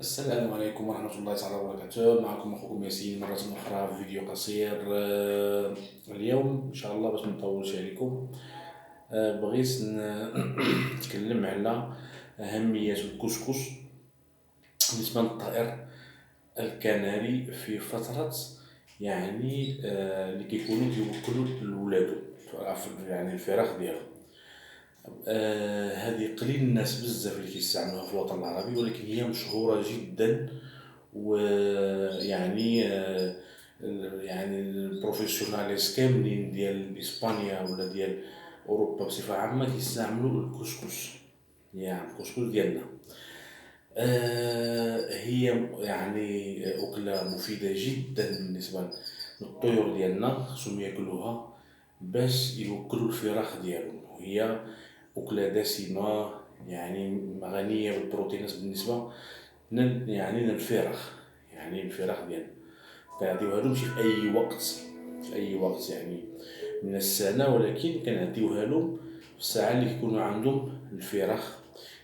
السلام عليكم ورحمة الله تعالى وبركاته. معكم أخوكم ياسين مرة أخرى في فيديو قصير. اليوم إن شاء الله باش منطولش عليكم. بغيت نتكلم على أهمية الكسكس بالنسبة للطائر الكناري في فترة اللي كيكونوا كيوكلوا لولادو، يعني الفراخ ديالو. هذه قليل الناس بزاف اللي كيستعملوها في الوطن العربي، ولكن هي مشهورة جدا. ويعني يعني البروفيسيوناليز كاملين ديال اسبانيا ولا ديال اوروبا بصفه عامه كيستعملوا الكسكس، يعني الكسكس ديالنا. هي يعني أكلة مفيدة جدا بالنسبة للطيور ديالنا، خصهم ياكلوها باش يوكلوا الفراخ ديالهم. وهي أكلة دسمة، يعني غنية بالبروتينات بالنسبة للفراخ، يعني الفراخ ديالنا كنعطيوهالهمشي في أي وقت، في أي وقت يعني من السنة، ولكن كنعطيوهالهم في الساعة اللي كيكونوا عندهم الفراخ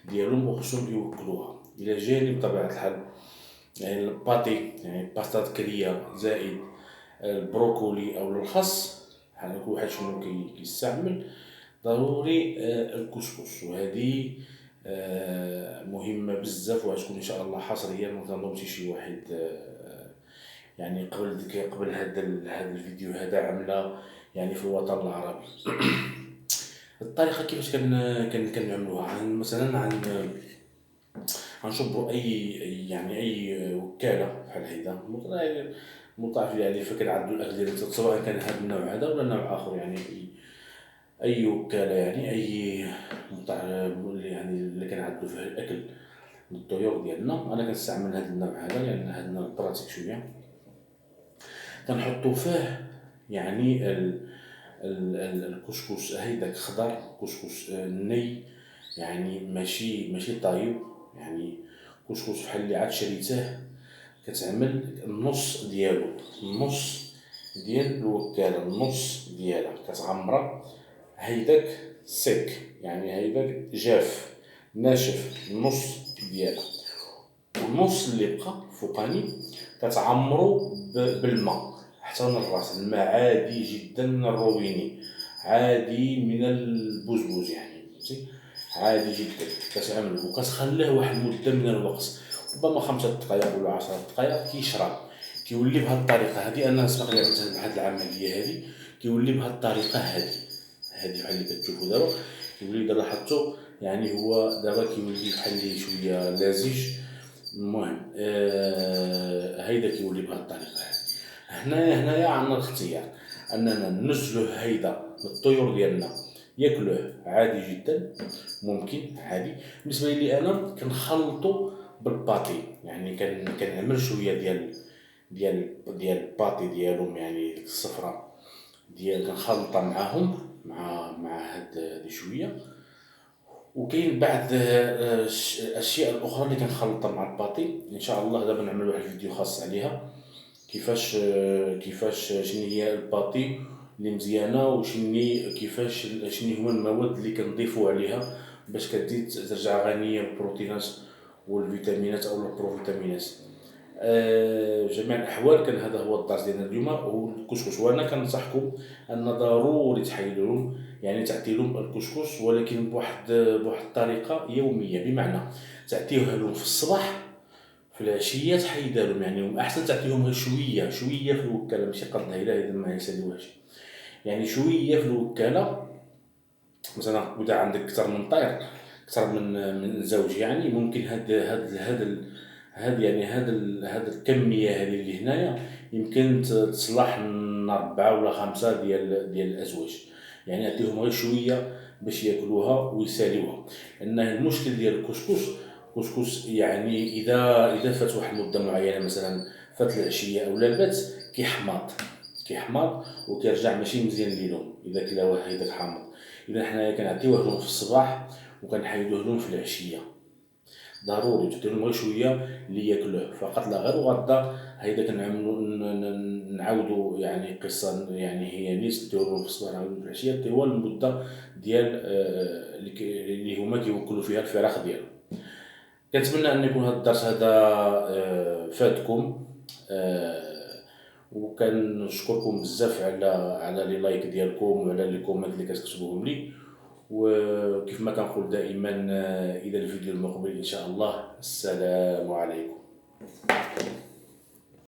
ديالهم وخصهم يوكلوها. إلى جانب بطبيعة الحال يعني الباتي، يعني باستا كرية زائد البروكولي أو الخس، يعني كل واحد شنو كيستعمل. ضروري الكسكس، وهذه مهمة بزاف، وغتكون إن شاء الله حصريا. متنظنش شي واحد يعني قبل هذا الفيديو هذا عملة يعني في الوطن العربي. الطريقة كيفاش كنعملوها، مثلا غنشوفوا يعني اي وكاله بحال هيدا مطاع يعني، فكنعدلوا الاكل ديالنا سواء كان هذا النوع هذا ولا نوع اخر، يعني اي وكاله، يعني اي مطاع يعني اللي كنعدلوا فيه الاكل للطيور ديالنا. انا كنستعمل هذا النوع هذا لان هذا النوع براتيك شويه. كنحطوا فيه يعني الكسكس هيداك خضر، كسكس ني، يعني ماشي طايب، يعني كسكس بحال اللي عاد شريته. كتعمل النص ديالو، النص ديال الوكاله، النص ديالها كتعمرها. هيداك سيك، يعني هيداك جاف ناشف، النص ديالها. والنص اللي بقى فوقاني كتعمرو بالماء حتى من الراس، الماء عادي جدا من الروبيني، عادي من البوزبوز، يعني فهمتي، عادي جدا. كتعملو وكتخليه واحد المده من الوقت، ربما 5 دقائق ولا 10 دقائق، كيشرب. كيولي بهاد الطريقه هادي. انا سبق لي عملت هاد العمليه هادي، كيولي بهاد الطريقه هادي بحال اللي كتشوفو دابا. كيولي دابا حطو، يعني هو دابا كيولي بحال اللي شويه لزج. المهم هيدا كيولي بهاد الطريقه هادي. هنايا عندنا الاختيار اننا ننزلوه هيدا للطيور ديالنا ياكلوه عادي جدا، ممكن عادي. بالنسبه لي انا كنخلطو بالباتي، يعني كنعمل شويه ديال الباتي ديالهم، يعني ديك الصفراء ديال كنخلطها معاهم، مع هاد شويه. وكاين بعض الاشياء الاخرى اللي كنخلطها مع الباطي. ان شاء الله دابا نعمل واحد الفيديو خاص عليها، كيفاش شنو هي الباطي اللي مزيانه، شنو هما المواد اللي كنضيفوا عليها باش كتزيد ترجع غنيه بالبروتينات والفيتامينات او البروفيتامينات. جميع الاحوال كان هذا هو الدرس ديالنا اليوم، هو الكسكس. وانا كنصحكم ان ضروري تحيدوا لهم، يعني تعطي لهم الكسكس، ولكن بواحد الطريقه يوميه. بمعنى تعطيوها لهم في الصباح، في العشيه تحيدها لهم، يعني احسن تعطيهم غير شويه شويه في الوكاله، ماشي قد هيدا اذا ما يسالوهاش، يعني شويه في الوكاله. مثلا اذا عندك اكثر من طير، اكثر من زوج، يعني ممكن هاد الكميه هذه اللي هنايا يمكن تصلح من 4 ولا 5 ديال الازواج. يعني يعطيهم غير شويه باش ياكلوها ويساليوها. لان المشكل ديال الكسكس يعني اذا فات واحد المده معينه، مثلا فات العشيه او البات، كيحماض وكيرجع ماشي مزيان ليهم اذا كلاوه هيداك حامض. اذا حنايا كنعطيوه لهم في الصباح وكنحيدوه لهم في العشيه. ضروري تعطي لهم غير شويه اللي ياكلوه فقط لا غير. وغدا هيدا كنعملو نعاودو يعني قصه، يعني هي نيس نديرو لهم في الصباح نعاودو في العشيه طوال المده ديال اللي هما كيوكلوا فيها الفراخ ديالهم. كنتمنى أن يكون هذا الدرس هذا فاتكم. وكنشكركم بزاف على لي لايك ديالكم وعلى لي كومنت اللي كتكتبوهم لي. وكيف ما كنقول دائما، إلى الفيديو المقبل إن شاء الله. السلام عليكم.